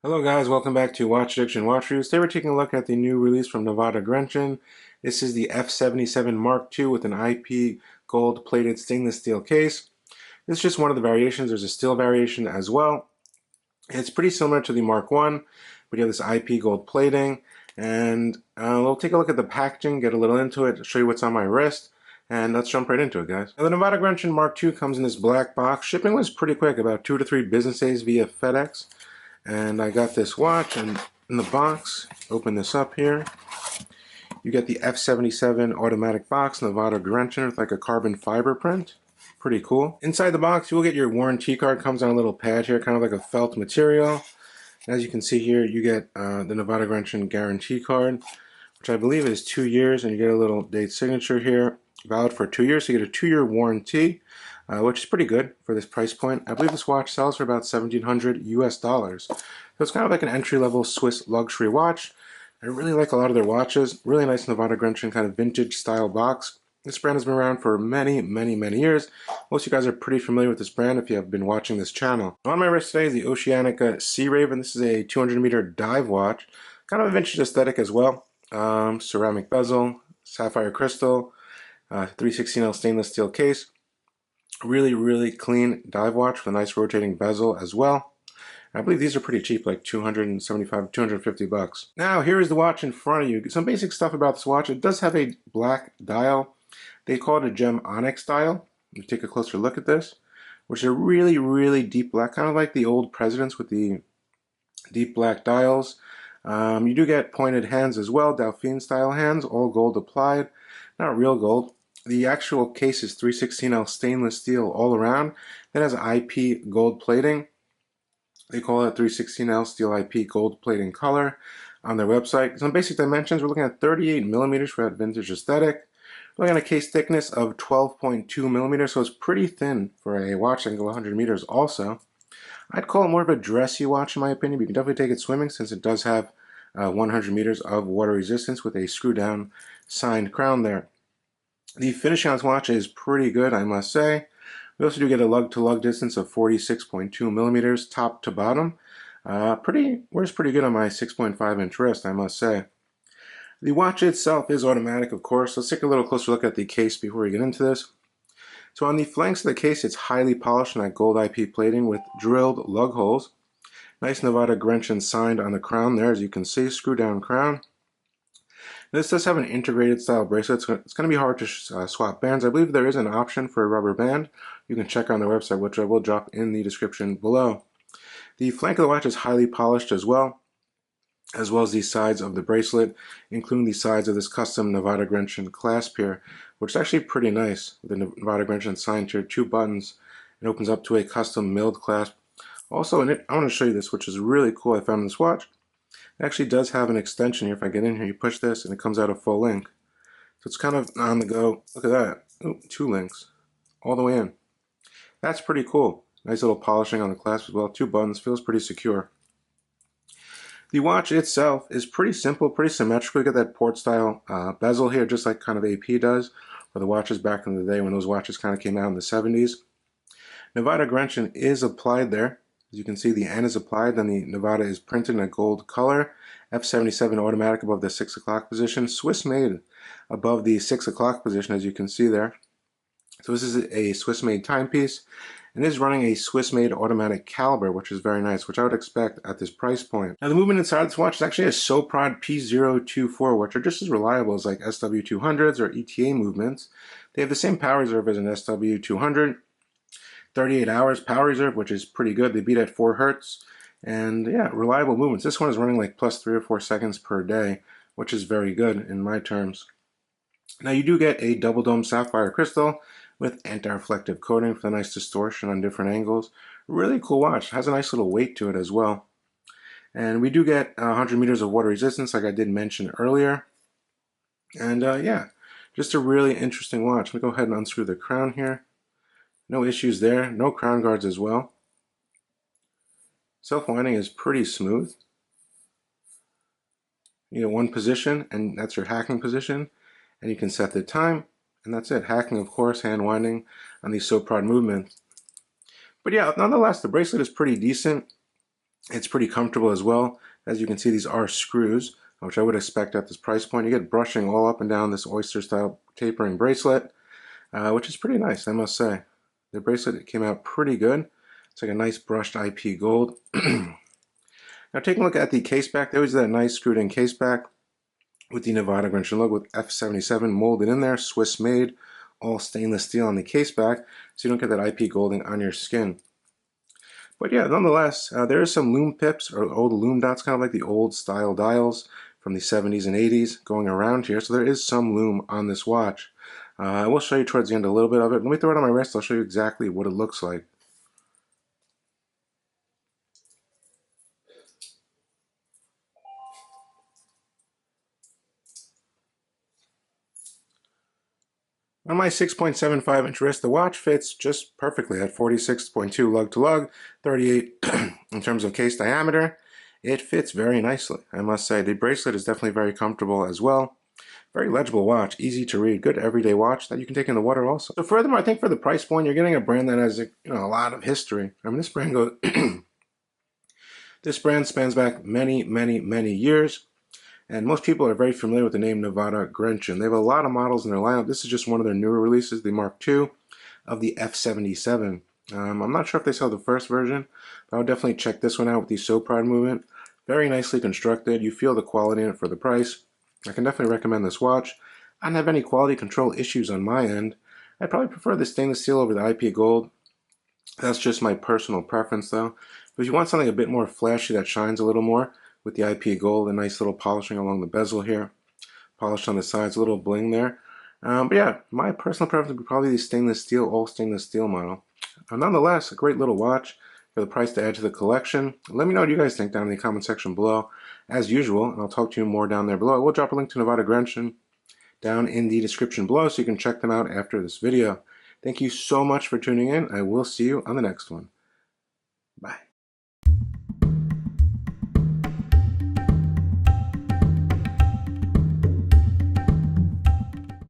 Hello guys, welcome back to Watch Addiction Watch Reviews. Today we're taking a look at the new release from Nivada Grenchen. This is the F77 Mark II with an IP gold plated stainless steel case. This is just one of the variations. There's a steel variation as well. It's pretty similar to the Mark I, but you have this IP gold plating. And we'll take a look at the packaging, get a little into it, show you what's on my wrist. And let's jump right into it, guys. Now, the Nivada Grenchen Mark II comes in this black box. Shipping was pretty quick, about 2 to 3 business days via FedEx. And I got this watch, and in the box, open this up here, you get the F77 automatic box, Nivada Grenchen, with like a carbon fiber print. Pretty cool. Inside the box, you will get your warranty card. Comes on a little pad here, kind of like a felt material. As you can see here, you get the Nivada Grenchen guarantee card, which I believe is 2 years, and you get a little date signature here, valid for 2 years. So you get a 2-year warranty. Which is pretty good for this price point. I believe this watch sells for about $1,700 US. So it's kind of like an entry-level Swiss luxury watch. I really like a lot of their watches. Really nice Nivada Grenchen kind of vintage style box. This brand has been around for many years. Most of you guys are pretty familiar with this brand if you have been watching this channel. On my wrist today is the Oceanica Searaven. This is a 200-meter dive watch. Kind of a vintage aesthetic as well. Ceramic bezel, sapphire crystal, 316L stainless steel case. Really clean dive watch with a nice rotating bezel as well. I believe these are pretty cheap, like 275, 250 bucks. Now here is the watch in front of you. Some basic stuff about this watch. It does have a black dial. They call it a gem onyx dial. You take a closer look at this, which is a really deep black, kind of like the old Presidents with the deep black dials. You do get pointed hands as well, Dauphine style hands, all gold applied, not real gold. The actual case is 316L stainless steel all around. That has IP gold plating. They call it 316L steel IP gold plating color on their website. Some basic dimensions, we're looking at 38 millimeters for that vintage aesthetic. We're looking at a case thickness of 12.2 millimeters, so it's pretty thin for a watch that can go 100 meters also. I'd call it more of a dressy watch in my opinion, but you can definitely take it swimming since it does have 100 meters of water resistance with a screw down signed crown there. The finishing on this watch is pretty good, I must say. We also do get a lug-to-lug distance of 46.2 millimeters, top to bottom. Wears pretty good on my 6.5-inch wrist, I must say. The watch itself is automatic, of course. Let's take a little closer look at the case before we get into this. So on the flanks of the case, it's highly polished in that gold IP plating with drilled lug holes. Nice Nivada Grenchen signed on the crown there, as you can see, screw-down crown. This does have an integrated style bracelet. It's going to be hard to swap bands. I believe there is an option for a rubber band. You can check on their website, which I will drop in the description below. The flank of the watch is highly polished as well as the sides of the bracelet, including the sides of this custom Nivada Grenchen clasp here, which is actually pretty nice. With the Nivada Grenchen signed here, 2 buttons. It opens up to a custom milled clasp. Also, I want to show you this, which is really cool I found in this watch. It actually does have an extension here. If I get in here, you push this and it comes out a full link. So it's kind of on the go. Look at that. Ooh, 2 links all the way in. That's pretty cool. Nice little polishing on the clasp as well. 2 buttons. Feels pretty secure. The watch itself is pretty simple, pretty symmetrical. You get that port style bezel here, just like kind of AP does, for the watches back in the day when those watches kind of came out in the 70s. Nivada Grenchen is applied there. As you can see, the N is applied, then the Nivada is printed in a gold color. F77 automatic above the 6 o'clock position. Swiss made above the 6 o'clock position, as you can see there. So this is a Swiss made timepiece, and is running a Swiss made automatic caliber, which is very nice, which I would expect at this price point. Now the movement inside this watch is actually a Soprod P024, which are just as reliable as like SW200s or ETA movements. They have the same power reserve as an SW200. 38 hours power reserve, which is pretty good. They beat at 4 Hertz. And yeah, reliable movements. This one is running like plus 3 or 4 seconds per day, which is very good in my terms. Now you do get a double dome sapphire crystal with anti-reflective coating for the nice distortion on different angles. Really cool watch. Has a nice little weight to it as well. And we do get 100 meters of water resistance, like I did mention earlier. And yeah, just a really interesting watch. Let me go ahead and unscrew the crown here. No issues there, no crown guards as well. Self-winding is pretty smooth. You get one position, and that's your hacking position, and you can set the time, and that's it. Hacking, of course, hand winding on the Soprod movement. But yeah, nonetheless, the bracelet is pretty decent. It's pretty comfortable as well. As you can see, these are screws, which I would expect at this price point. You get brushing all up and down this oyster style tapering bracelet, which is pretty nice, I must say. The bracelet came out pretty good. It's like a nice brushed IP gold. Now taking a look at the case back, they always do that nice screwed in case back with the Nivada Grenchen logo with F77 molded in there, Swiss made, all stainless steel on the case back, so you don't get that IP golding on your skin. But yeah, nonetheless, there is some lume pips, or old lume dots, kind of like the old style dials from the 70s and 80s going around here, so there is some lume on this watch. I will show you towards the end a little bit of it. Let me throw it on my wrist, I'll show you exactly what it looks like. On my 6.75 inch wrist, the watch fits just perfectly at 46.2 lug to lug, 38 in terms of case diameter. It fits very nicely, I must say. The bracelet is definitely very comfortable as well. Very legible watch, easy to read, good everyday watch that you can take in the water also. So furthermore, I think for the price point, you're getting a brand that has a lot of history. I mean, this brand goes, this brand spans back many, many, many years. And most people are very familiar with the name Nivada Grenchen. They have a lot of models in their lineup. This is just one of their newer releases, the Mark II of the F77. I'm not sure if they sell the first version, but I would definitely check this one out with the So Proud movement. Very nicely constructed. You feel the quality in it for the price. I can definitely recommend this watch. I don't have any quality control issues on my end. I'd probably prefer the stainless steel over the IP gold. That's just my personal preference though. But if you want something a bit more flashy that shines a little more, with the IP gold, a nice little polishing along the bezel here, polished on the sides, a little bling there. But yeah, my personal preference would be probably the stainless steel, all stainless steel model. Nonetheless, a great little watch for the price to add to the collection. Let me know what you guys think down in the comment section below, as usual, and I'll talk to you more down there below. I will drop a link to Nivada Grenchen down in the description below so you can check them out after this video. Thank you so much for tuning in. I will see you on the next one.